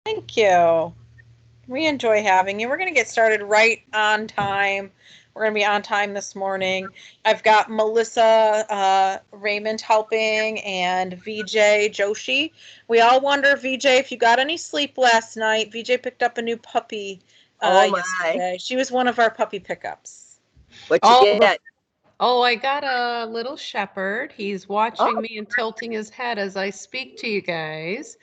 Thank you. We enjoy having you. We're going to get started right on time. We're going to be on time this morning. I've got Melissa Raymond helping and VJ Joshi. We all wonder, VJ, if you got any sleep last night. VJ picked up a new puppy Oh my, yesterday. She was one of our puppy pickups. what you Oh, get? I got a little shepherd. He's watching me and tilting his head as I speak to you guys.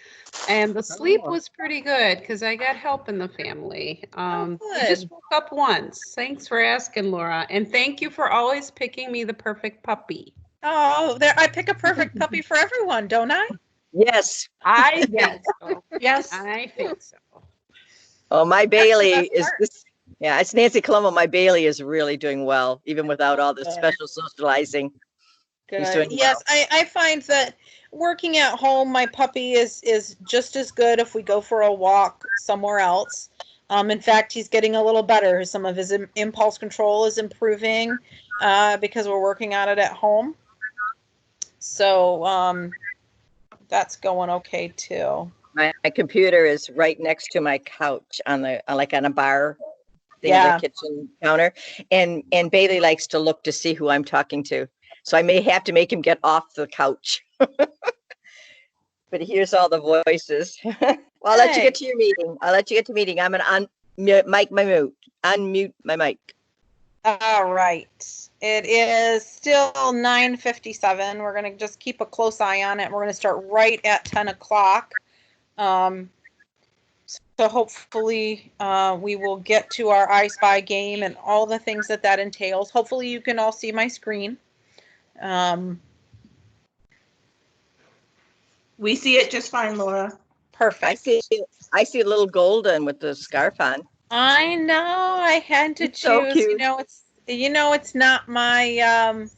And the sleep Oh, was pretty good because I got help in the family. Oh, He just good. woke up once. Thanks for asking, Laura. And thank you for always picking me the perfect puppy. Oh, there! I pick a perfect puppy for everyone, don't I? yes. I think so. Yes. I think so. Oh, my That's the Bailey best is part. this. Yeah, it's Nancy Colombo. My Bailey is really doing well, even without Oh, all the good. special socializing. He's Good. doing Yes, well. I find that working at home, my puppy is just as good if we go for a walk somewhere else. In fact, he's getting a little better. Some of his impulse control is improving because we're working on it at home. So that's going okay too. My computer is right next to my couch on the like on a bar thing in the Yeah. kitchen counter, and Bailey likes to look to see who I'm talking to. So I may have to make him get off the couch, but he hears all the voices. Well, I'll let you get Hey. to your meeting. I'll let you get to meeting. I'm gonna mic my mute, unmute my mic. All right. It is still 9:57. We're going to just keep a close eye on it. We're going to start right at 10 o'clock. So hopefully we will get to our I Spy game and all the things that entails. Hopefully you can all see my screen. We see it just fine, Laura. Perfect. I see a little golden with the scarf on. I know I had to He's so choose. cute. It's not my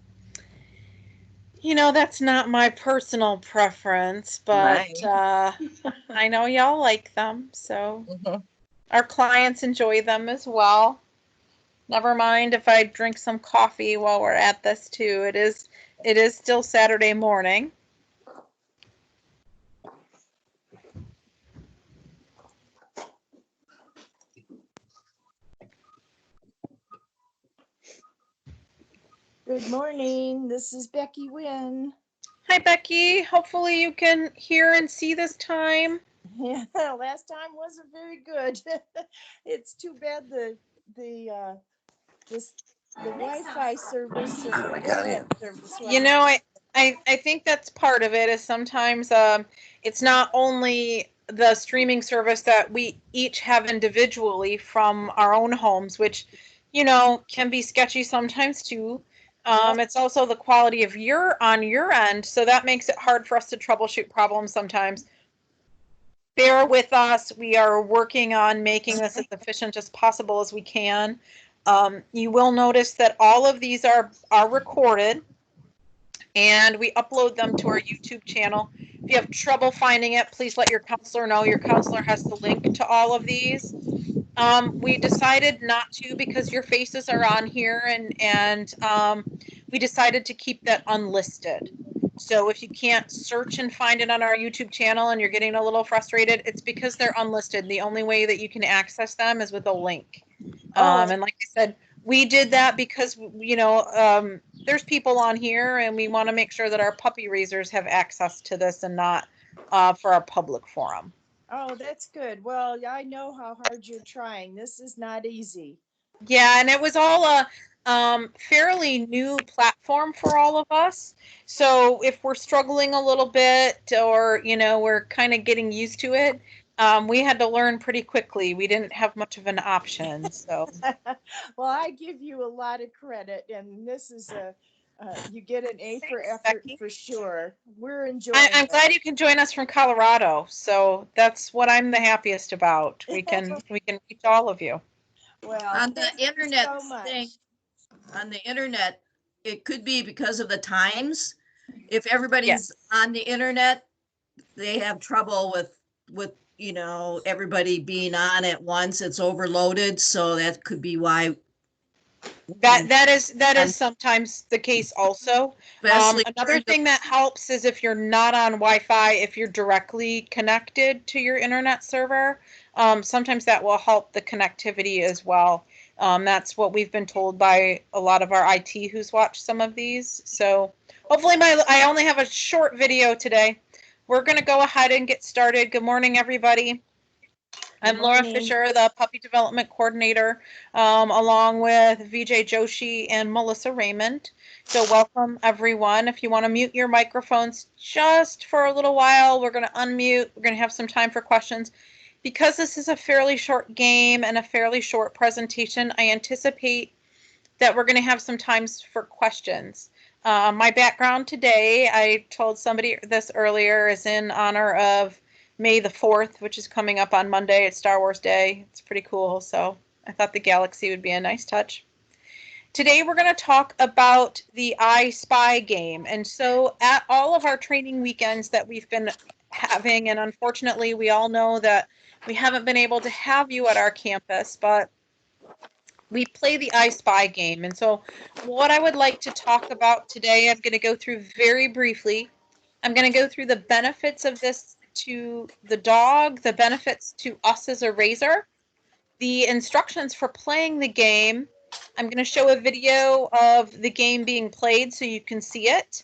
that's not my personal preference, but Mine. I know y'all like them, so Mhm. our clients enjoy them as well. Never mind if I drink some coffee while we're at this too. It is still Saturday morning. Good morning. This is Becky Wynn. Hi Becky. Hopefully you can hear and see this time. Yeah, last time wasn't very good. It's too bad this the Wi-Fi service and the internet service You wasn't. know, I think that's part of it is sometimes it's not only the streaming service that we each have individually from our own homes, which, can be sketchy sometimes too. Yep. It's also the quality of your end, so that makes it hard for us to troubleshoot problems sometimes. Bear with us. We are working on making this as efficient as possible as we can. You will notice that all of these are recorded and we upload them to our YouTube channel. If you have trouble finding it, please let your counselor know. Your counselor has the link to all of these. We decided not to because your faces are on here, and we decided to keep that unlisted. So if you can't search and find it on our YouTube channel and you're getting a little frustrated, it's because they're unlisted. The only way that you can access them is with a link. And like I said, we did that because there's people on here, and we want to make sure that our puppy raisers have access to this and not for our public forum. Oh, that's good. Well, I know how hard you're trying. This is not easy. Yeah, and it was all a fairly new platform for all of us. So if we're struggling a little bit, or we're kind of getting used to it, we had to learn pretty quickly. We didn't have much of an option. So Well, I give you a lot of credit, and this is you get an A for thanks, effort Becky. for sure. We're I'm enjoying glad you can join us from Colorado. So that's what I'm the happiest about. We it. can we can reach all of you. Well, On the thank you internet so much. thing, on the internet, it could be because of the times. If everybody's Yes. on the internet, they have trouble with everybody being on at once. It's overloaded, so that could be why That is sometimes the case also. Vastly Another thing that helps is if you're not on Wi-Fi, if you're directly connected to your internet server, sometimes that will help the connectivity as well. That's what we've been told by a lot of our IT who's watched some of these. So hopefully I only have a short video today. We're going to go ahead and get started. Good morning, everybody. I'm Laura morning. Fisher, the Puppy Development Coordinator, along with Vijay Joshi and Melissa Raymond. So welcome, everyone. If you want to mute your microphones just for a little while, we're going to unmute. We're going to have some time for questions. Because this is a fairly short game and a fairly short presentation, I anticipate that we're going to have some times for questions. My background today, I told somebody this earlier, is in honor of May the 4th, which is coming up on Monday. It's Star Wars Day. It's pretty cool. So I thought the galaxy would be a nice touch. Today we're going to talk about the I Spy game. And so at all of our training weekends that we've been having, and unfortunately we all know that we haven't been able to have you at our campus, but we play the I Spy game. And so what I would like to talk about today, I'm going to go through very briefly. I'm going to go through the benefits of this to the dog, the benefits to us as a raiser, the instructions for playing the game. I'm going to show a video of the game being played so you can see it.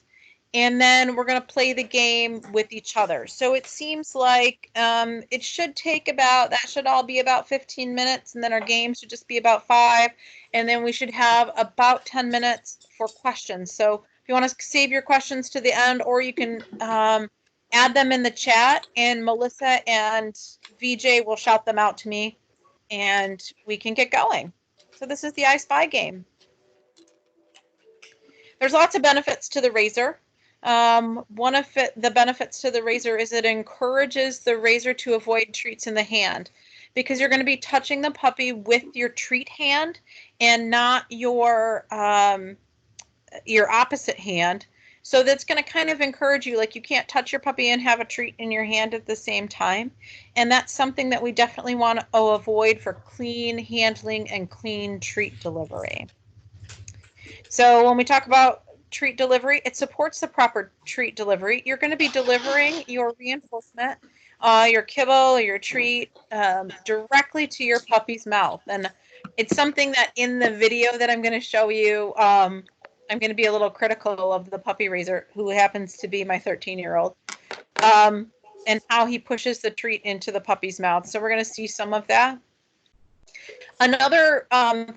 And then we're going to play the game with each other. So it seems like it should take that should all be about 15 minutes. And then our game should just be about 5. And then we should have about 10 minutes for questions. So if you want to save your questions to the end, or you can add them in the chat, and Melissa and VJ will shout them out to me, and we can get going. So this is the I Spy game. There's lots of benefits to the raiser. One of the benefits to the raiser is it encourages the raiser to avoid treats in the hand, because you're going to be touching the puppy with your treat hand and not your opposite hand. So that's going to kind of encourage you, like you can't touch your puppy and have a treat in your hand at the same time. And that's something that we definitely want to avoid for clean handling and clean treat delivery. So when we talk about treat delivery, it supports the proper treat delivery. You're going to be delivering your reinforcement, your kibble or your treat directly to your puppy's mouth. And it's something that in the video that I'm going to show you, I'm going to be a little critical of the puppy raiser, who happens to be my 13-year-old, and how he pushes the treat into the puppy's mouth. So we're going to see some of that. Another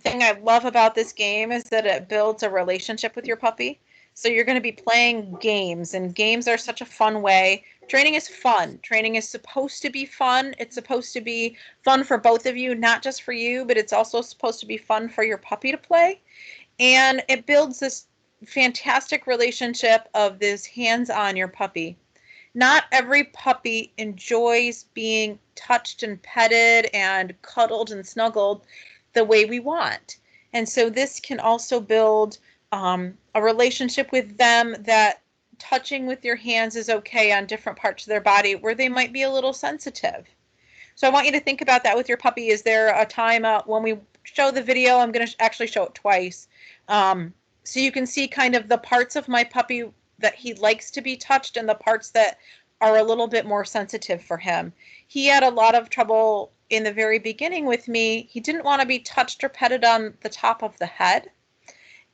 thing I love about this game is that it builds a relationship with your puppy. So you're going to be playing games, and games are such a fun way. Training is fun. Training is supposed to be fun. It's supposed to be fun for both of you, not just for you, but it's also supposed to be fun for your puppy to play. And it builds this fantastic relationship of this hands-on your puppy. Not every puppy enjoys being touched and petted and cuddled and snuggled the way we want. And so this can also build a relationship with them, that touching with your hands is okay on different parts of their body where they might be a little sensitive. So I want you to think about that with your puppy. Is there a time when we show the video, I'm going to actually show it twice, so you can see kind of the parts of my puppy that he likes to be touched and the parts that are a little bit more sensitive for him. He had a lot of trouble in the very beginning with me. He didn't want to be touched or petted on the top of the head.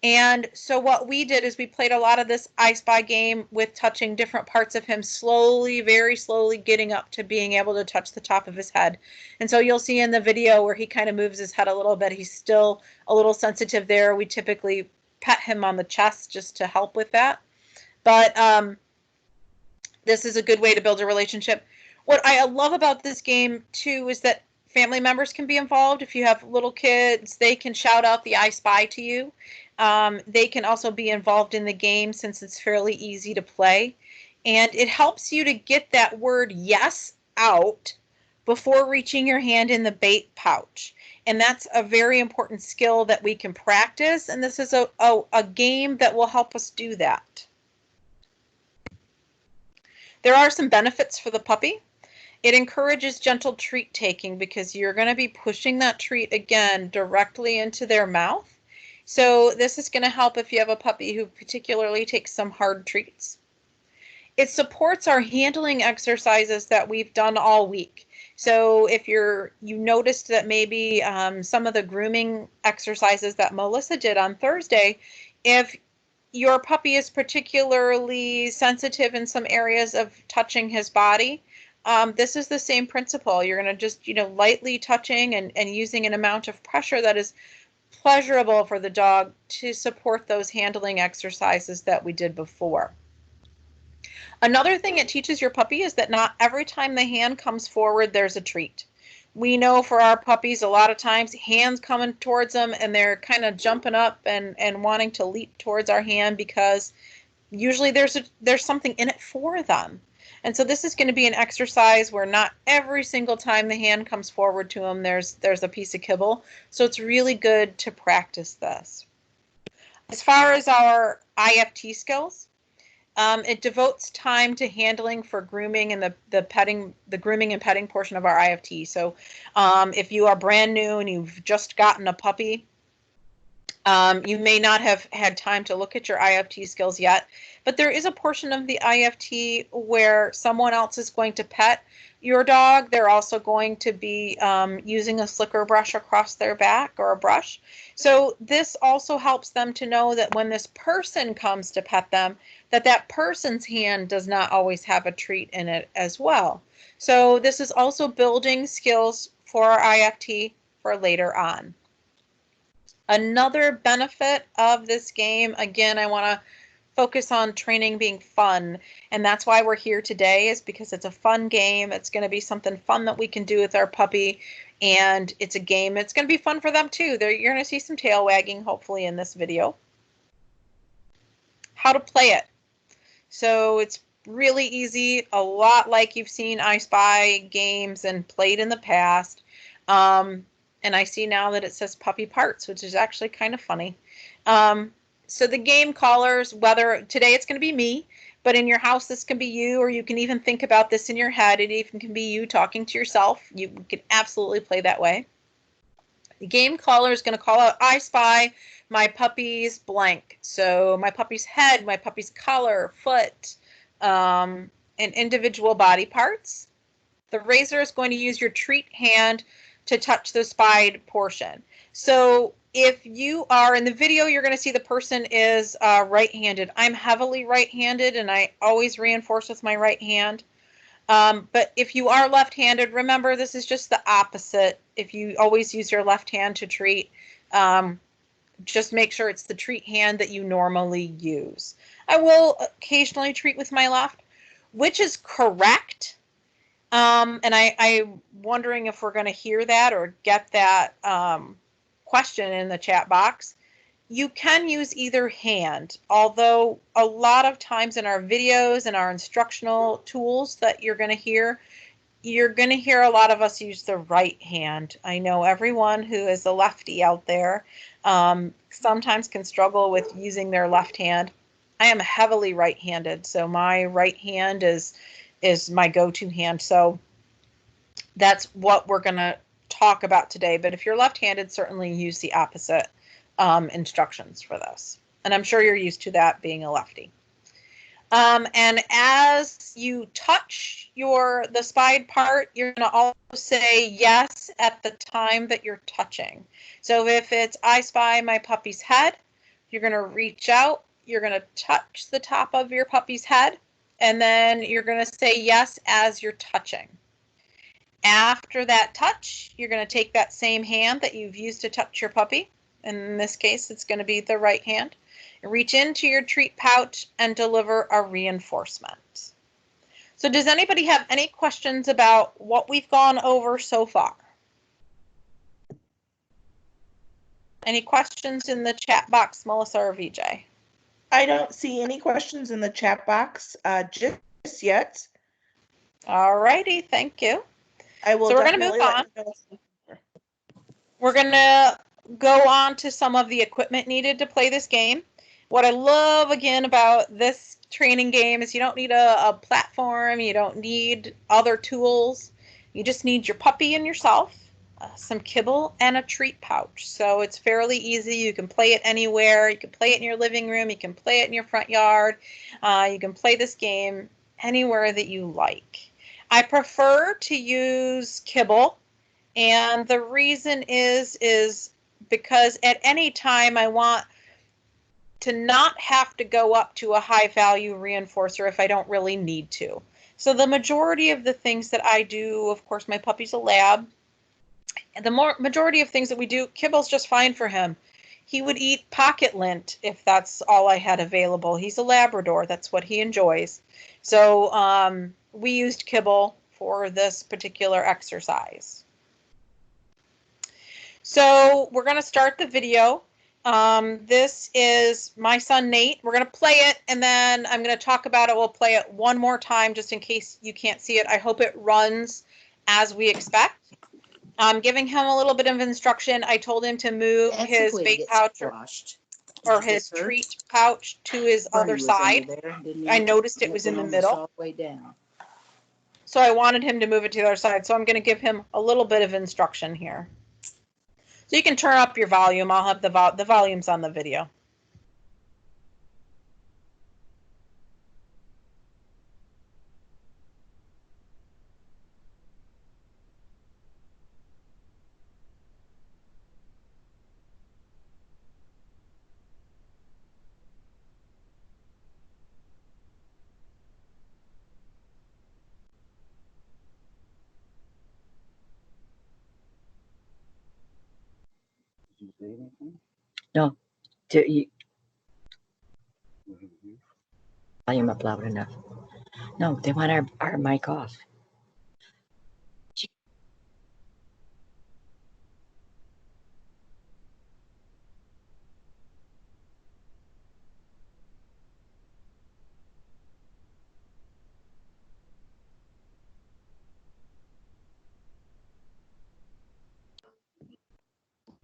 And so what we did is we played a lot of this I Spy game with touching different parts of him, slowly, very slowly getting up to being able to touch the top of his head. And so you'll see in the video where he kind of moves his head a little bit. He's still a little sensitive there. We typically pet him on the chest just to help with that. But this is a good way to build a relationship. What I love about this game too is that family members can be involved. If you have little kids, they can shout out the I Spy to you. They can also be involved in the game since it's fairly easy to play. And it helps you to get that word yes out before reaching your hand in the bait pouch. And that's a very important skill that we can practice. And this is a game that will help us do that. There are some benefits for the puppy. It encourages gentle treat taking because you're going to be pushing that treat again directly into their mouth. So this is going to help if you have a puppy who particularly takes some hard treats. It supports our handling exercises that we've done all week. So if you noticed that maybe some of the grooming exercises that Melissa did on Thursday, if your puppy is particularly sensitive in some areas of touching his body, this is the same principle. You're going to just, lightly touching and using an amount of pressure that is pleasurable for the dog to support those handling exercises that we did before. Another thing it teaches your puppy is that not every time the hand comes forward, there's a treat. We know for our puppies, a lot of times hands coming towards them and they're kind of jumping up and wanting to leap towards our hand because usually there's something in it for them. And so this is going to be an exercise where not every single time the hand comes forward to them, there's a piece of kibble. So it's really good to practice this. As far as our IFT skills, it devotes time to handling for grooming and the grooming and petting portion of our IFT. So if you are brand new and you've just gotten a puppy, you may not have had time to look at your IFT skills yet, but there is a portion of the IFT where someone else is going to pet your dog. They're also going to be using a slicker brush across their back or a brush. So this also helps them to know that when this person comes to pet them, that person's hand does not always have a treat in it as well. So this is also building skills for our IFT for later on. Another benefit of this game, again, I want to focus on training being fun, and that's why we're here today, is because it's a fun game. It's going to be something fun that we can do with our puppy, and it's a game. It's going to be fun for them too. You're going to see some tail wagging hopefully in this video. How to play it. So it's really easy, a lot like you've seen I Spy games and played in the past. And I see now that it says puppy parts, which is actually kind of funny. So the game callers, whether today it's going to be me, but in your house this can be you, or you can even think about this in your head. It even can be you talking to yourself. You can absolutely play that way. The game caller is going to call out, I spy my puppy's blank. So my puppy's head, my puppy's collar, foot, and individual body parts. The raiser is going to use your treat hand to touch the spied portion. So if you are in the video, you're going to see the person is right-handed. I'm heavily right-handed, and I always reinforce with my right hand. But if you are left-handed, remember this is just the opposite. If you always use your left hand to treat, just make sure it's the treat hand that you normally use. I will occasionally treat with my left, which is correct. And I'm wondering if we're going to hear that or get that question in the chat box. You can use either hand, although a lot of times in our videos and our instructional tools that you're going to hear a lot of us use the right hand. I know everyone who is a lefty out there sometimes can struggle with using their left hand. I am heavily right-handed, so my right hand is my go-to hand. So that's what we're going to talk about today. But if you're left-handed, certainly use the opposite instructions for this. And I'm sure you're used to that being a lefty. And as you touch the spied part, you're going to also say yes at the time that you're touching. So if it's I spy my puppy's head, you're going to reach out, you're going to touch the top of your puppy's head, and then you're going to say yes as you're touching. After that touch, you're going to take that same hand that you've used to touch your puppy. In this case, it's going to be the right hand. Reach into your treat pouch and deliver a reinforcement. So does anybody have any questions about what we've gone over so far? Any questions in the chat box, Melissa or VJ? I don't see any questions in the chat box just yet. All righty, thank you. I will. So we're going to move on. We're going to go on to some of the equipment needed to play this game. What I love, again, about this training game is you don't need a platform. You don't need other tools. You just need your puppy and yourself. some kibble, and a treat pouch. So it's fairly easy. You can play it anywhere. You can play it in your living room. You can play it in your front yard. You can play this game anywhere that you like. I prefer to use kibble, and the reason is because at any time I want to not have to go up to a high value reinforcer if I don't really need to. So the majority of the things that I do, of course, my puppy's a lab, and the majority of things that we do, kibble's just fine for him. He would eat pocket lint if that's all I had available. He's a Labrador. That's what he enjoys. So we used kibble for this particular exercise. So we're going to start the video. This is my son, Nate. We're going to play it, and then I'm going to talk about it. We'll play it one more time just in case you can't see it. I hope it runs as we expect. I'm giving him a little bit of instruction. I told him to move That's his the way bait it gets pouch squashed. or Did you his get hurt? treat pouch to his Bernie other was under side. there, didn't I he? noticed it was in the Looking almost middle. all the way down. So I wanted him to move it to the other side. So I'm going to give him a little bit of instruction here. So you can turn up your volume. I'll have the volumes on the video. No, do you, volume up loud enough. No, they want our mic off.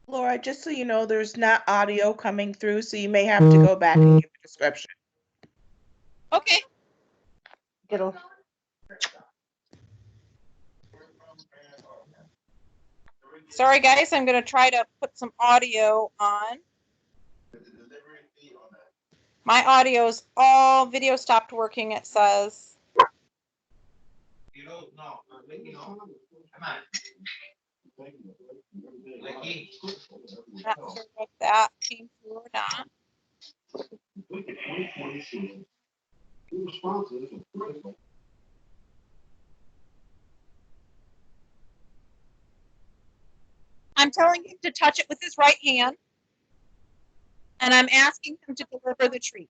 Laura, just so you know, there's not audio coming through, so you may have to go back and give a description. Okay. It'll. Sorry, guys. I'm going to try to put some audio on. My audio's all video stopped working, it says. Not sure if that came through or not. I'm telling him to touch it with his right hand, and I'm asking him to deliver the treat.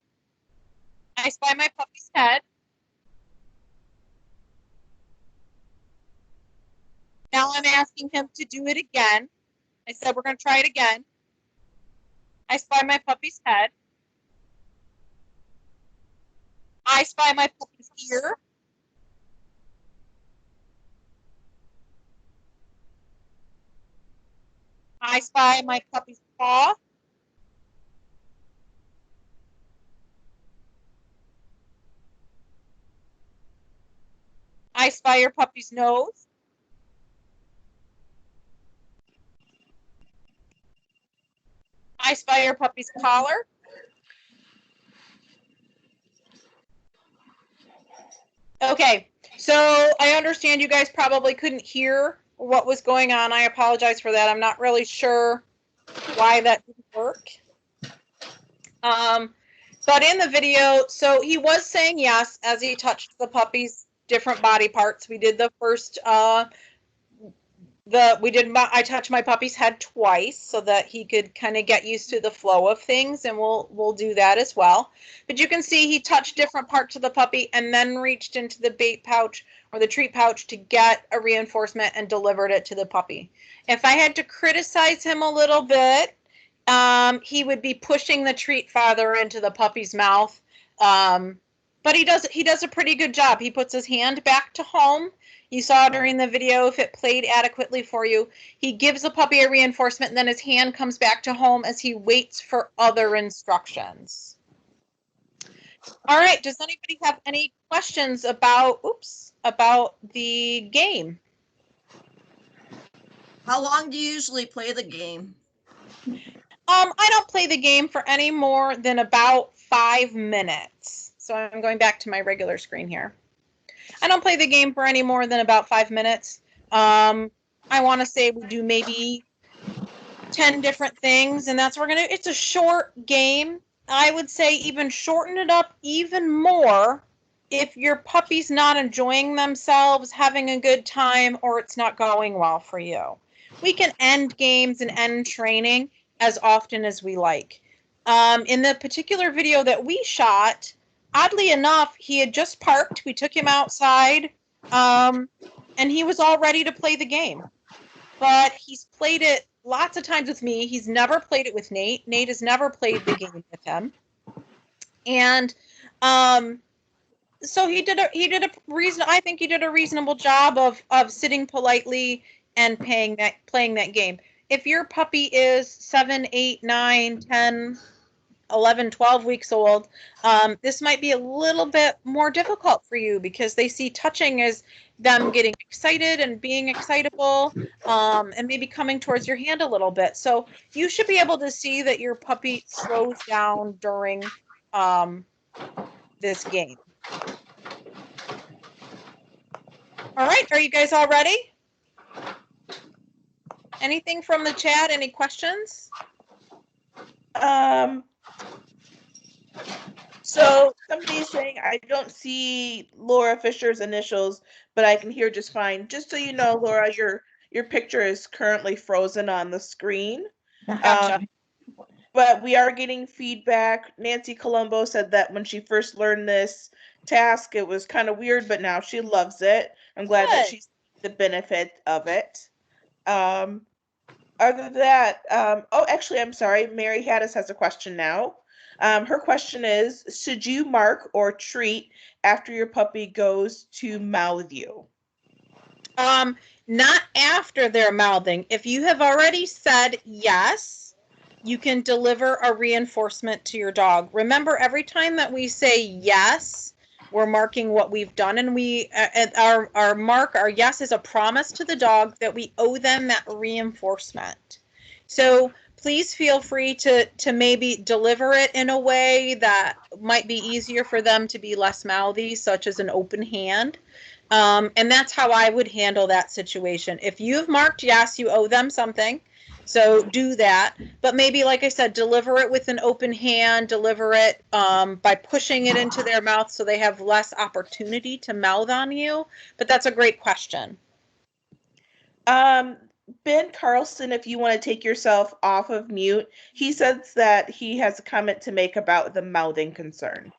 I spy my puppy's head. Now I'm asking him to do it again. I said we're going to try it again. I spy my puppy's head. I spy my puppy's ear. I spy my puppy's paw. I spy your puppy's nose. I spy your puppy's collar. Okay, so I understand you guys probably couldn't hear what was going on. I apologize for that. I'm not really sure why that didn't work. But in the video, so he was saying yes as he touched the puppy's different body parts. We did the first, I touched my puppy's head twice so that he could kind of get used to the flow of things, and we'll do that as well. But you can see he touched different parts of the puppy and then reached into the bait pouch or the treat pouch to get a reinforcement and delivered it to the puppy. If I had to criticize him a little bit, he would be pushing the treat farther into the puppy's mouth. But he does a pretty good job. He puts his hand back to home. You saw during the video, if it played adequately for you, he gives the puppy a reinforcement, and then his hand comes back to home as he waits for other instructions. All right, does anybody have any questions about the game? How long do you usually play the game? I don't play the game for any more than about 5 minutes. So I'm going back to my regular screen here. I don't play the game for any more than about 5 minutes. I want to say we do maybe 10 different things, and that's it's a short game. I would say even shorten it up even more if your puppy's not enjoying themselves, having a good time, or it's not going well for you. We can end games and end training as often as we like. In the particular video that we shot, oddly enough, he had just parked. We took him outside, and he was all ready to play the game. But he's played it lots of times with me. He's never played it with Nate. Nate has never played the game with him. And so I think he did a reasonable job of sitting politely and playing that game. If your puppy is 7, 8, 9, 10, 11, 12 weeks old, this might be a little bit more difficult for you because they see touching as them getting excited and being excitable, and maybe coming towards your hand a little bit. So you should be able to see that your puppy slows down during this game. All right, are you guys all ready? Anything from the chat? Any questions? So somebody's saying I don't see Laura Fisher's initials, but I can hear just fine. Just so you know, Laura, your picture is currently frozen on the screen. Gotcha. But we are getting feedback. Nancy Colombo said that when she first learned this task, it was kind of weird, but now she loves it. I'm glad that Good. she's the benefit of it. Other than that, actually, I'm sorry. Mary Haddis has a question now. Her question is, should you mark or treat after your puppy goes to mouth you? Not after they're mouthing. If you have already said yes, you can deliver a reinforcement to your dog. Remember, every time that we say yes, we're marking what we've done, and our yes is a promise to the dog that we owe them that reinforcement. So please feel free to maybe deliver it in a way that might be easier for them to be less mouthy, such as an open hand. And that's how I would handle that situation. If you've marked yes, you owe them something. So do that. But maybe, like I said, deliver it with an open hand, deliver it by pushing it into their mouth so they have less opportunity to mouth on you. But that's a great question. Ben Carlson, if you want to take yourself off of mute, he says that he has a comment to make about the mouthing concern.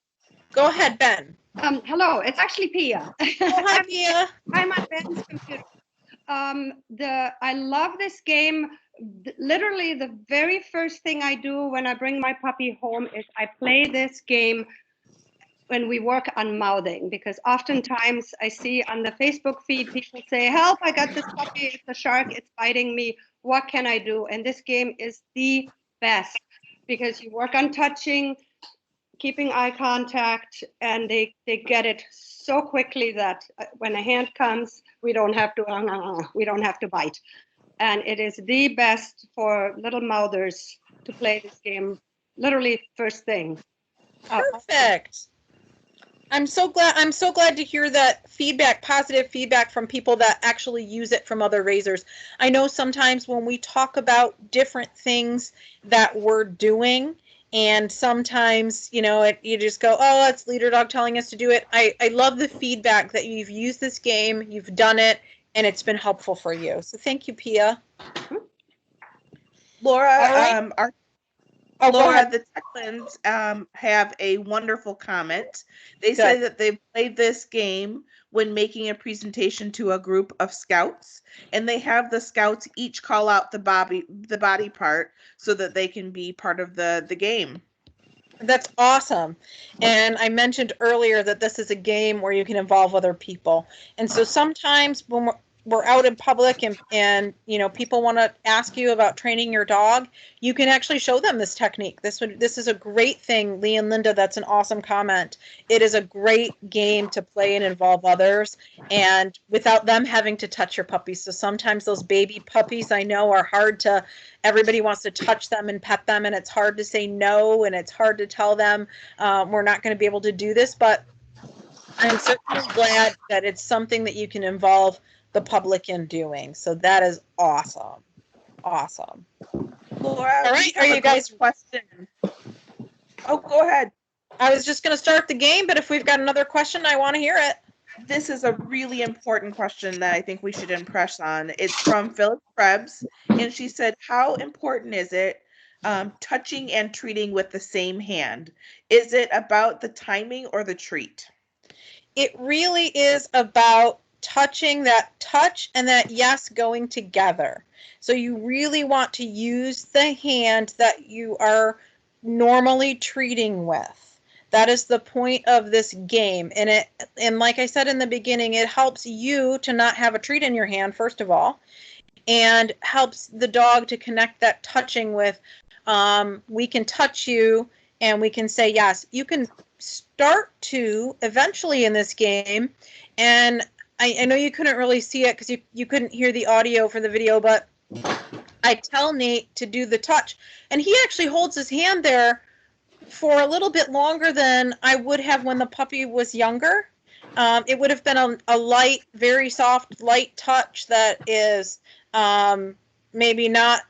Go ahead, Ben. Hello, it's actually Pia. Oh, hi, Pia. I'm on Ben's computer. I love this game. Literally, the very first thing I do when I bring my puppy home is I play this game when we work on mouthing, because oftentimes I see on the Facebook feed people say, help, I got this puppy, it's a shark, it's biting me, what can I do? And this game is the best because you work on touching, keeping eye contact, and they get it so quickly that when a hand comes, we don't have to bite. And it is the best for little mouthers to play this game literally first thing. Perfect. I'm so glad to hear that feedback, positive feedback from people that actually use it from other raisers. I know sometimes when we talk about different things that we're doing, and sometimes, you just go, oh, it's Leader Dog telling us to do it. I love the feedback that you've used this game, you've done it, and it's been helpful for you. So thank you, Pia. Laura, right. Laura, the Techlands have a wonderful comment. They say that they've played this game when making a presentation to a group of scouts, and they have the scouts each call out the body part so that they can be part of the game. That's awesome. And I mentioned earlier that this is a game where you can involve other people. And so sometimes when we're out in public and you know, people want to ask you about training your dog, you can actually show them this technique. This is a great thing. Lee and Linda, that's an awesome comment. It is a great game to play and involve others, and without them having to touch your puppies. So sometimes those baby puppies, I know, are hard to, everybody wants to touch them and pet them, and it's hard to say no, and it's hard to tell them we're not going to be able to do this, but I'm certainly glad that it's something that you can involve the public in doing. So that is awesome. Awesome. Laura, All right, we are have you a guys- question? Oh, go ahead. I was just going to start the game, but if we've got another question, I want to hear it. This is a really important question that I think we should impress on. It's from Phyllis Krebs, and she said, how important is it touching and treating with the same hand? Is it about the timing or the treat? It really is about touching, that touch and that yes going together. So you really want to use the hand that you are normally treating with. That is the point of this game. And like I said in the beginning, it helps you to not have a treat in your hand, first of all, and helps the dog to connect that touching with, we can touch you and we can say yes. You can start to eventually in this game, and I know you couldn't really see it because you couldn't hear the audio for the video, but I tell Nate to do the touch, and he actually holds his hand there for a little bit longer than I would have when the puppy was younger. It would have been a light, very soft, light touch that is maybe not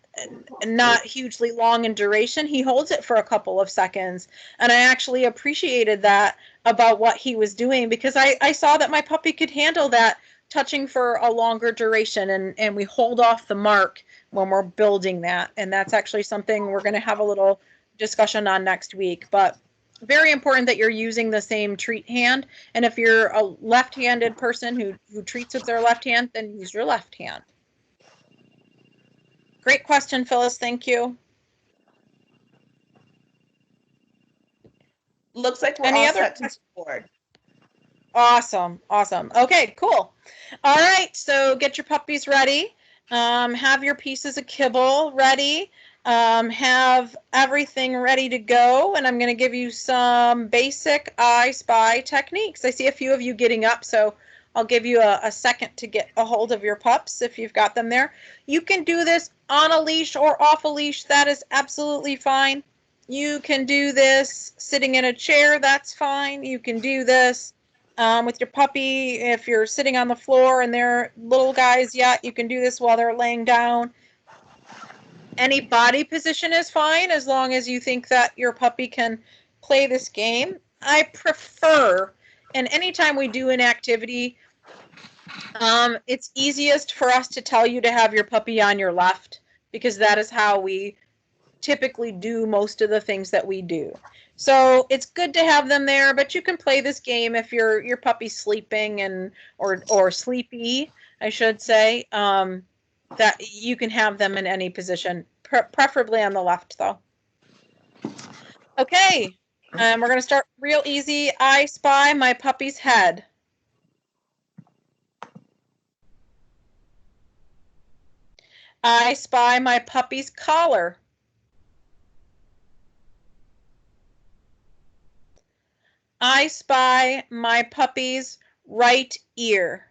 hugely long in duration. He holds it for a couple of seconds, and I actually appreciated that about what he was doing, because I saw that my puppy could handle that touching for a longer duration, and we hold off the mark when we're building that, and that's actually something we're going to have a little discussion on next week. But very important that you're using the same treat hand, and if you're a left-handed person who treats with their left hand, then use your left hand. Great question, Phyllis. Thank you. Looks like we're Any all other set to move forward. Awesome. Awesome. Okay, cool. All right. So get your puppies ready. Have your pieces of kibble ready. Have everything ready to go. And I'm going to give you some basic I Spy techniques. I see a few of you getting up, so I'll give you a second to get a hold of your pups if you've got them there. You can do this on a leash or off a leash. That is absolutely fine. You can do this sitting in a chair. That's fine. You can do this with your puppy if you're sitting on the floor and they're little guys yet. You can do this while they're laying down. Any body position is fine as long as you think that your puppy can play this game. I prefer, and anytime we do an activity, it's easiest for us to tell you to have your puppy on your left, because that is how we typically do most of the things that we do. So it's good to have them there, but you can play this game if your puppy's sleeping or sleepy, I should say. That you can have them in any position, preferably on the left though. Okay, we're going to start real easy. I spy my puppy's head. I spy my puppy's collar. I spy my puppy's right ear.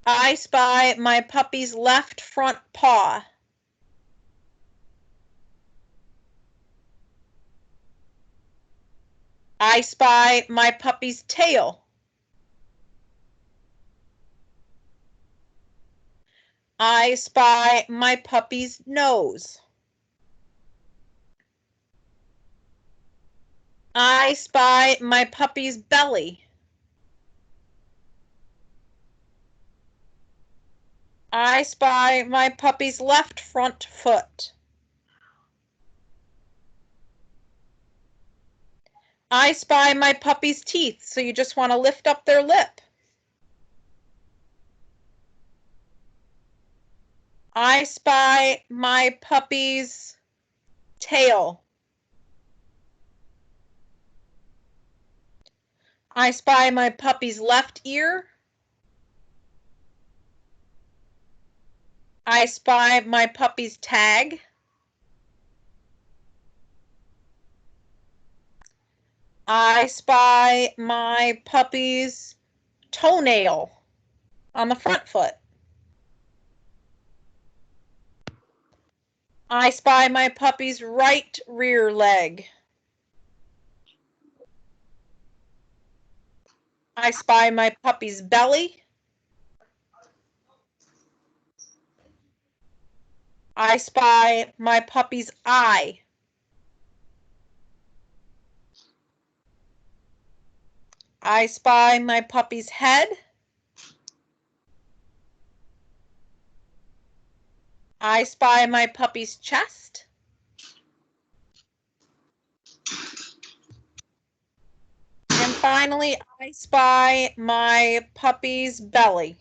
I spy my puppy's left front paw. I spy my puppy's tail. I spy my puppy's nose. I spy my puppy's belly. I spy my puppy's left front foot. I spy my puppy's teeth, so you just want to lift up their lip. I spy my puppy's tail. I spy my puppy's left ear. I spy my puppy's tag. I spy my puppy's toenail on the front foot. I spy my puppy's right rear leg. I spy my puppy's belly. I spy my puppy's eye. I spy my puppy's head. I spy my puppy's chest. And finally, I spy my puppy's belly.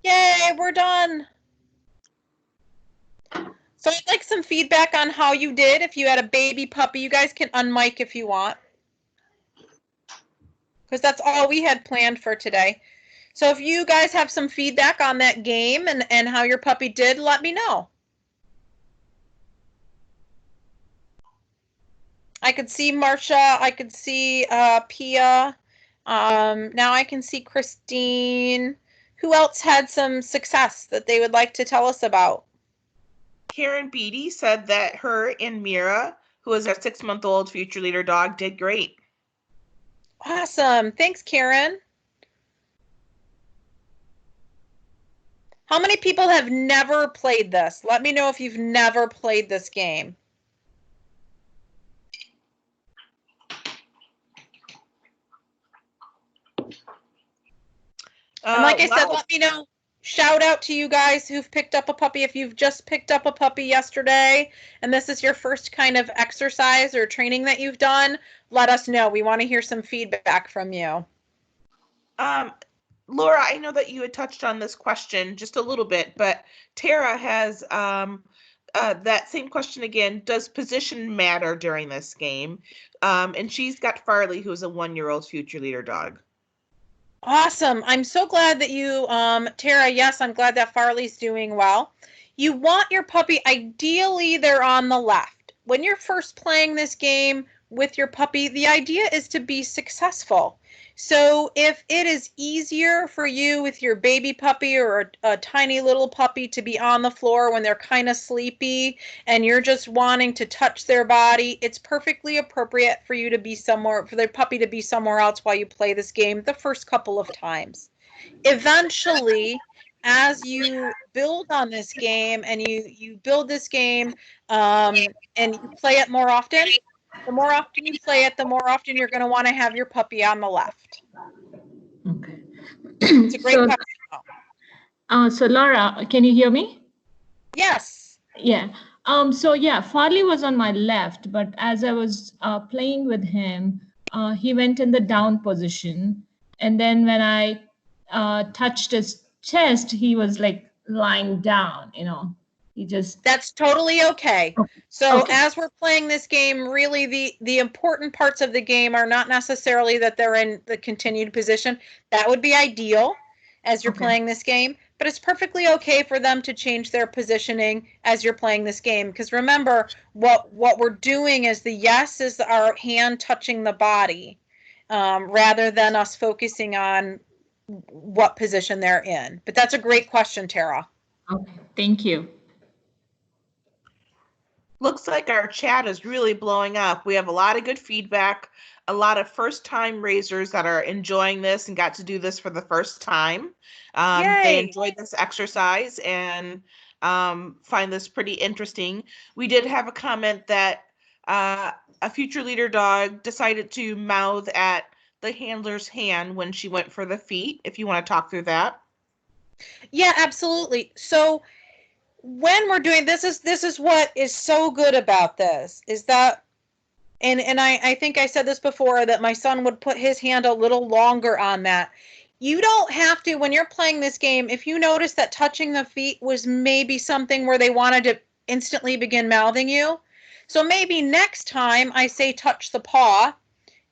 Yay, we're done. So I'd like some feedback on how you did. If you had a baby puppy, you guys can unmic if you want. Because that's all we had planned for today. So if you guys have some feedback on that game and how your puppy did, let me know. I could see Marcia. I could see Pia. Now I can see Christine. Who else had some success that they would like to tell us about? Karen Beatty said that her and Mira, who is our 6-month-old future leader dog, did great. Awesome. Thanks, Karen. How many people have never played this? Let me know if you've never played this game. And like I said, let me know. Shout out to you guys who've picked up a puppy. If you've just picked up a puppy yesterday and this is your first kind of exercise or training that you've done, let us know. We want to hear some feedback from you. Laura, I know that you had touched on this question just a little bit, but Tara has that same question again. Does position matter during this game? And she's got Farley, who's a 1-year-old future leader dog. Awesome. I'm so glad that you, Tara, yes, I'm glad that Farley's doing well. You want your puppy, ideally they're on the left. When you're first playing this game with your puppy, the idea is to be successful. So if it is easier for you with your baby puppy or a tiny little puppy to be on the floor when they're kind of sleepy and you're just wanting to touch their body, it's perfectly appropriate for you to be somewhere, for their puppy to be somewhere else while you play this game the first couple of times. Eventually, as you build on this game and you build this game and you play it more often, the more often you play it, the more often you're going to want to have your puppy on the left. Okay. It's a great question. So Laura, can you hear me? Yes. Yeah. So yeah, Farley was on my left, but as I was playing with him, he went in the down position. And then when I touched his chest, he was like lying down, you know. That's totally okay. So Okay. as we're playing this game, really the important parts of the game are not necessarily that they're in the continued position. That would be ideal as you're playing this game, but it's perfectly okay for them to change their positioning as you're playing this game. Because remember, what we're doing is the yes is our hand touching the body, rather than us focusing on what position they're in. But that's a great question, Tara. Okay, thank you. Looks like our chat is really blowing up. We have a lot of good feedback, a lot of first-time raisers that are enjoying this and got to do this for the first time. They enjoyed this exercise and find this pretty interesting. We did have a comment that a future leader dog decided to mouth at the handler's hand when she went for the feet. If you want to talk through that. Yeah, absolutely. So when we're doing this is what is so good about this is that, and I think I said this before, that my son would put his hand a little longer on that. You don't have to, when you're playing this game, if you notice that touching the feet was maybe something where they wanted to instantly begin mouthing you, So maybe next time I say touch the paw,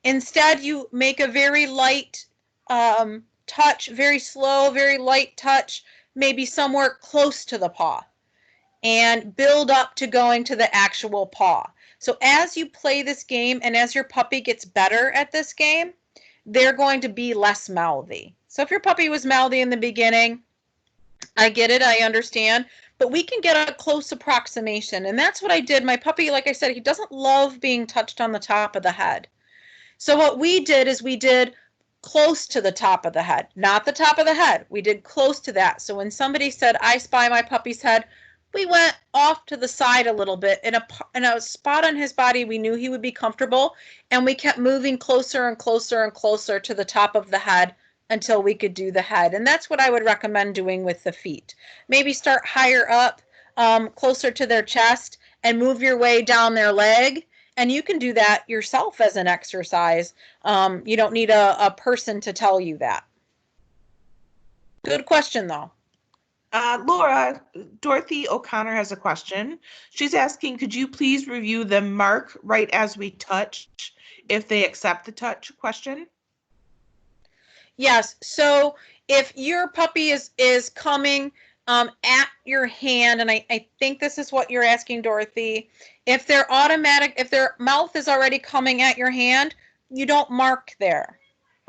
instead you make a very light touch, very slow, very light touch, maybe somewhere close to the paw, and build up to going to the actual paw. So as you play this game and as your puppy gets better at this game, they're going to be less mouthy. So if your puppy was mouthy in the beginning, I get it, I understand, but we can get a close approximation. And that's what I did. My puppy, like I said, he doesn't love being touched on the top of the head. So what we did is we did close to the top of the head, not the top of the head. We did close to that. So when somebody said, I spy my puppy's head, we went off to the side a little bit in a spot on his body we knew he would be comfortable, and we kept moving closer and closer and closer to the top of the head until we could do the head. And that's what I would recommend doing with the feet. Maybe start higher up, closer to their chest, and move your way down their leg. And you can do that yourself as an exercise. You don't need a person to tell you that. Good question, though. Laura, Dorothy O'Connor has a question. She's asking, could you please review the mark right as we touch if they accept the touch question? Yes. So if your puppy is coming at your hand, and I think this is what you're asking, Dorothy, if their mouth is already coming at your hand, you don't mark there.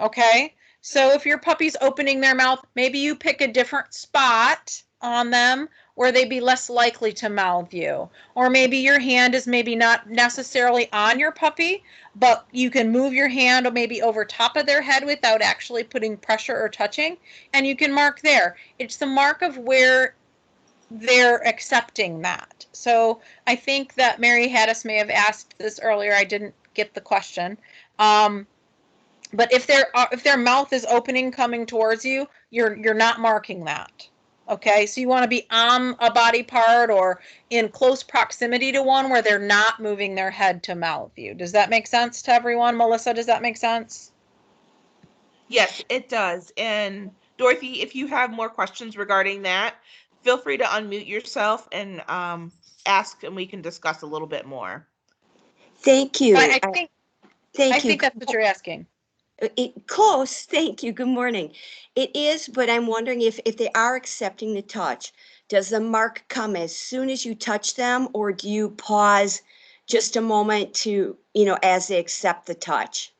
Okay? So if your puppy's opening their mouth, maybe you pick a different spot on them where they'd be less likely to mouth you. Or maybe your hand is maybe not necessarily on your puppy, but you can move your hand maybe over top of their head without actually putting pressure or touching, and you can mark there. It's the mark of where they're accepting that. So I think that Mary Haddis may have asked this earlier. I didn't get the question. But if their mouth is opening, coming towards you, you're not marking that. Okay, so you want to be on a body part or in close proximity to one where they're not moving their head to mouth you. Does that make sense to everyone? Melissa, does that make sense? Yes, it does. And Dorothy, if you have more questions regarding that, feel free to unmute yourself and ask, and we can discuss a little bit more. Thank you. I think Thank you. that's what you're asking. Close. Thank you. Good morning. It is, but I'm wondering if they are accepting the touch, does the mark come as soon as you touch them, or do you pause just a moment to, as they accept the touch?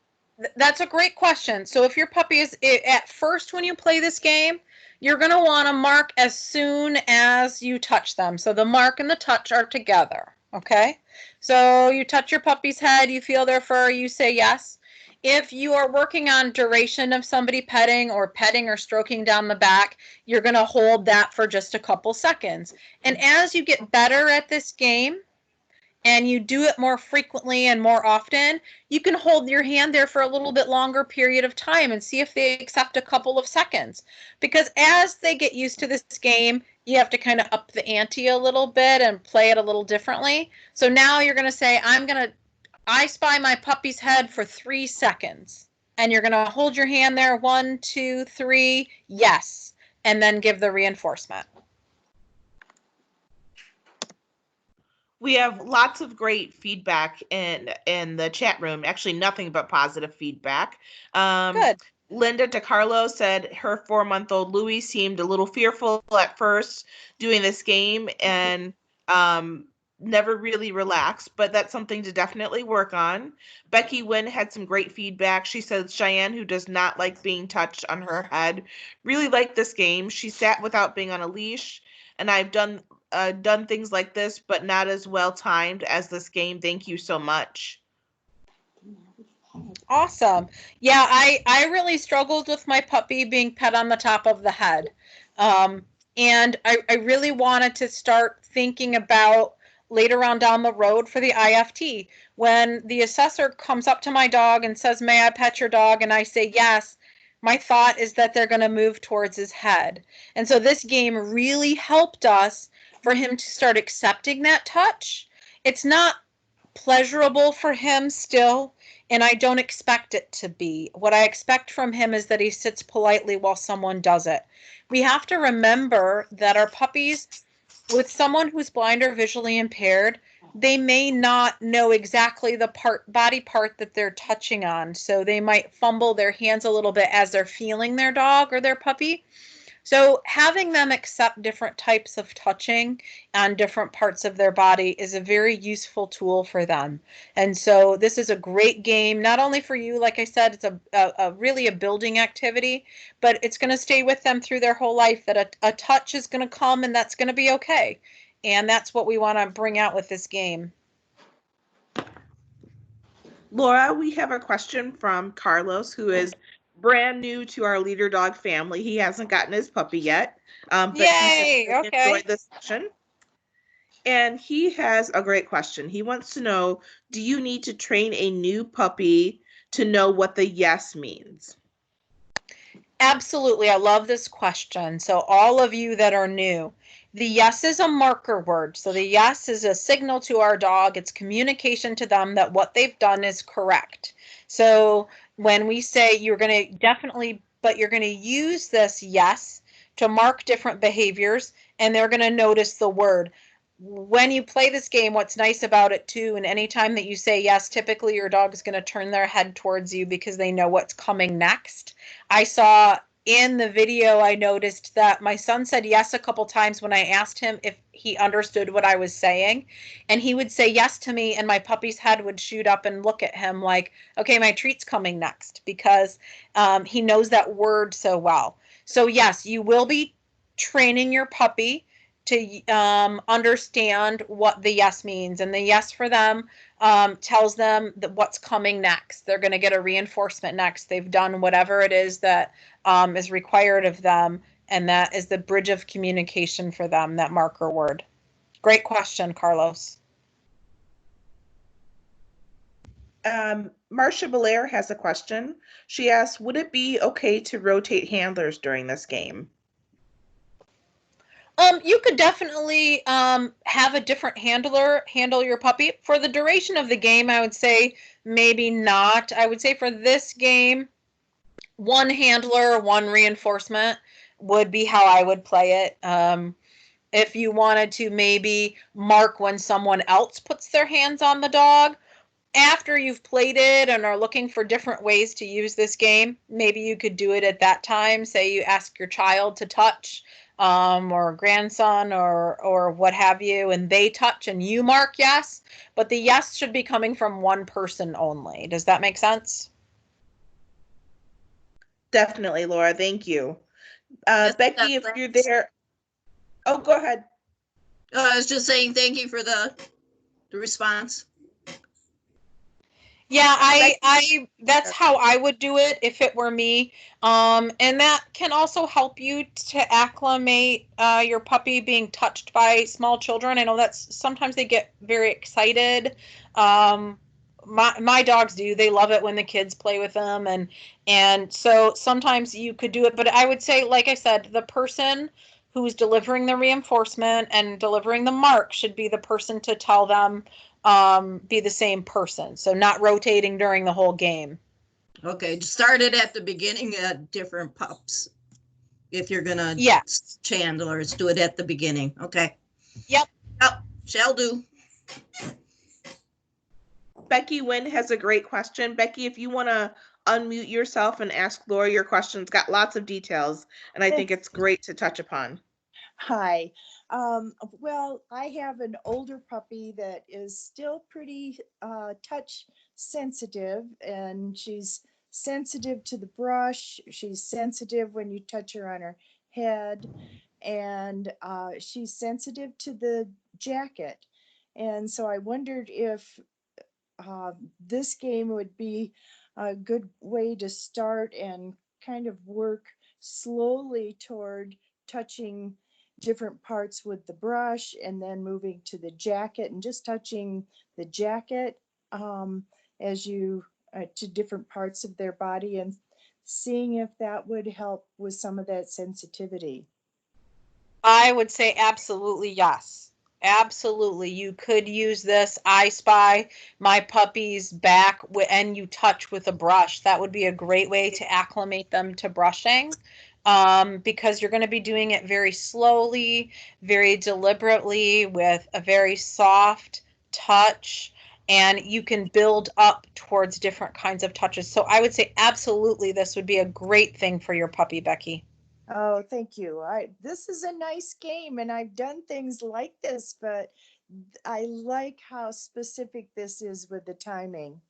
That's a great question. So if your puppy is at first when you play this game, you're going to want to mark as soon as you touch them. So the mark and the touch are together. Okay. So you touch your puppy's head, you feel their fur, you say yes. If you are working on duration of somebody petting or stroking down the back, you're going to hold that for just a couple seconds. And as you get better at this game and you do it more frequently and more often, you can hold your hand there for a little bit longer period of time and see if they accept a couple of seconds. Because as they get used to this game, you have to kind of up the ante a little bit and play it a little differently. So now you're going to say, I spy my puppy's head for 3 seconds. And you're going to hold your hand there, 1, 2, 3, yes. And then give the reinforcement. We have lots of great feedback in the chat room. Actually, nothing but positive feedback. Good. Linda DiCarlo said her 4-month-old Louie seemed a little fearful at first doing this game and never really relaxed, but that's something to definitely work on. Becky Wynn had some great feedback. She said Cheyenne, who does not like being touched on her head, really liked this game. She sat without being on a leash, and I've done things like this, but not as well timed as this game. Thank you so much. Awesome. Yeah, I really struggled with my puppy being pet on the top of the head. And I really wanted to start thinking about later on down the road for the IFT. When the assessor comes up to my dog and says, may I pet your dog? And I say yes, my thought is that they're going to move towards his head. And so this game really helped us for him to start accepting that touch. It's not pleasurable for him still, and I don't expect it to be. What I expect from him is that he sits politely while someone does it. We have to remember that our puppies, with someone who's blind or visually impaired, they may not know exactly the body part that they're touching on. So they might fumble their hands a little bit as they're feeling their dog or their puppy. So having them accept different types of touching on different parts of their body is a very useful tool for them. And so this is a great game, not only for you, like I said, it's a really a building activity, but it's going to stay with them through their whole life, that a touch is going to come and that's going to be okay. And that's what we want to bring out with this game. Laura, we have a question from Carlos, who is brand new to our Leader Dog family. He hasn't gotten his puppy yet. But Yay! He said he Okay. enjoyed the session. And he has a great question. He wants to know, do you need to train a new puppy to know what the yes means? Absolutely. I love this question. So all of you that are new, the yes is a marker word. So the yes is a signal to our dog. It's communication to them that what they've done is correct. So when we say you're going to definitely, but you're going to use this yes to mark different behaviors, and they're going to notice the word. When you play this game, what's nice about it too, and anytime that you say yes, typically your dog is going to turn their head towards you because they know what's coming next. I saw in the video, I noticed that my son said yes a couple times when I asked him if he understood what I was saying, and he would say yes to me, and my puppy's head would shoot up and look at him like, okay, my treat's coming next, because he knows that word so well. So yes, you will be training your puppy to understand what the yes means, and the yes for them tells them that what's coming next. They're going to get a reinforcement next. They've done whatever it is that is required of them, and that is the bridge of communication for them, that marker word. Great question, Carlos. Marcia Belair has a question. She asks, would it be okay to rotate handlers during this game? You could definitely have a different handler handle your puppy. For the duration of the game, I would say maybe not. I would say for this game, one handler, one reinforcement would be how I would play it. If you wanted to maybe mark when someone else puts their hands on the dog, after you've played it and are looking for different ways to use this game, maybe you could do it at that time. Say you ask your child to touch, or grandson or what have you, and they touch and you mark yes, but the yes should be coming from one person only. Does that make sense? Definitely, Laura. Thank you. Yes, Becky, if you're there. Oh, go ahead. I was just saying thank you for the response. Yeah, I that's how I would do it if it were me. And that can also help you to acclimate your puppy being touched by small children. I know that's sometimes they get very excited. My dogs do. They love it when the kids play with them, and so sometimes you could do it. But I would say, like I said, the person who's delivering the reinforcement and delivering the mark should be the person to tell them, be the same person. So not rotating during the whole game. Okay, start it at the beginning at different pups. If you're gonna handlers, do it at the beginning. Okay. Yep. Yep, shall do. Becky Wynn has a great question. Becky, if you want to unmute yourself and ask Laura your questions, got lots of details, and I think it's great to touch upon. Hi. Well, I have an older puppy that is still pretty touch sensitive, and she's sensitive to the brush. She's sensitive when you touch her on her head, and she's sensitive to the jacket. And so I wondered if this game would be a good way to start and kind of work slowly toward touching different parts with the brush, and then moving to the jacket and just touching the jacket as you to different parts of their body, and seeing if that would help with some of that sensitivity. I would say absolutely yes. Absolutely. You could use this. I spy my puppy's back and you touch with a brush. That would be a great way to acclimate them to brushing, because you're going to be doing it very slowly, very deliberately, with a very soft touch, and you can build up towards different kinds of touches. So I would say absolutely this would be a great thing for your puppy, Becky. Oh, thank you. This is a nice game, and I've done things like this, but I like how specific this is with the timing.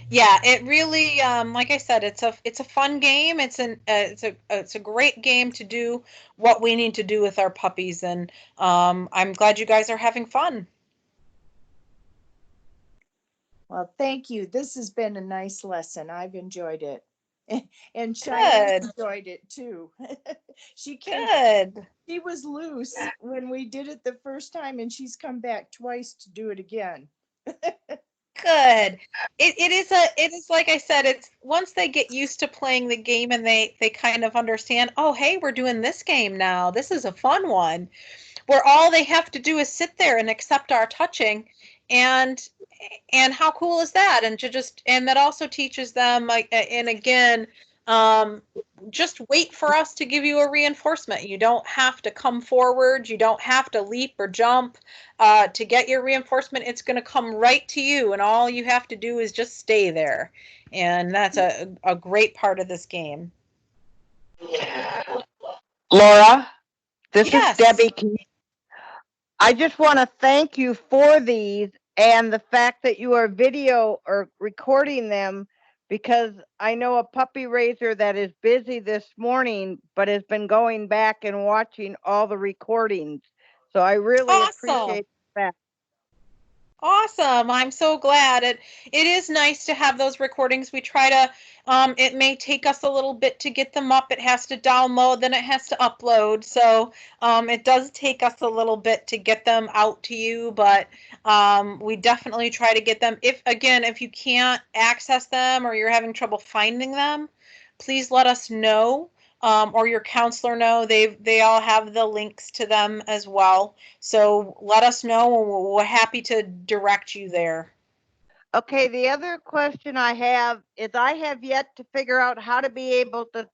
Yeah, it really, like I said, it's a fun game. It's a great game to do what we need to do with our puppies, and I'm glad you guys are having fun. Well, thank you. This has been a nice lesson. I've enjoyed it. And Cheyenne enjoyed it too. Good. She was loose when we did it the first time, and she's come back twice to do it again. Good. It is like I said, it's once they get used to playing the game and they kind of understand, oh, hey, we're doing this game now. This is a fun one. Where all they have to do is sit there and accept our touching, and how cool is that? And that also teaches them, like, and again, just wait for us to give you a reinforcement. You don't have to come forward. You don't have to leap or jump to get your reinforcement. It's going to come right to you, and all you have to do is just stay there. And that's a great part of this game. Laura, this Yes. is Debbie. I just want to thank you for these and the fact that you are video or recording them, because I know a puppy raiser that is busy this morning, but has been going back and watching all the recordings. So I really appreciate that. Awesome. I'm so glad. It is nice to have those recordings. We try to, it may take us a little bit to get them up. It has to download, then it has to upload. So it does take us a little bit to get them out to you, but we definitely try to get them. If you can't access them or you're having trouble finding them, please let us know. Or your counselor know. They all have the links to them as well. So let us know, and we're happy to direct you there. Okay, the other question I have is I have yet to figure out how to be able to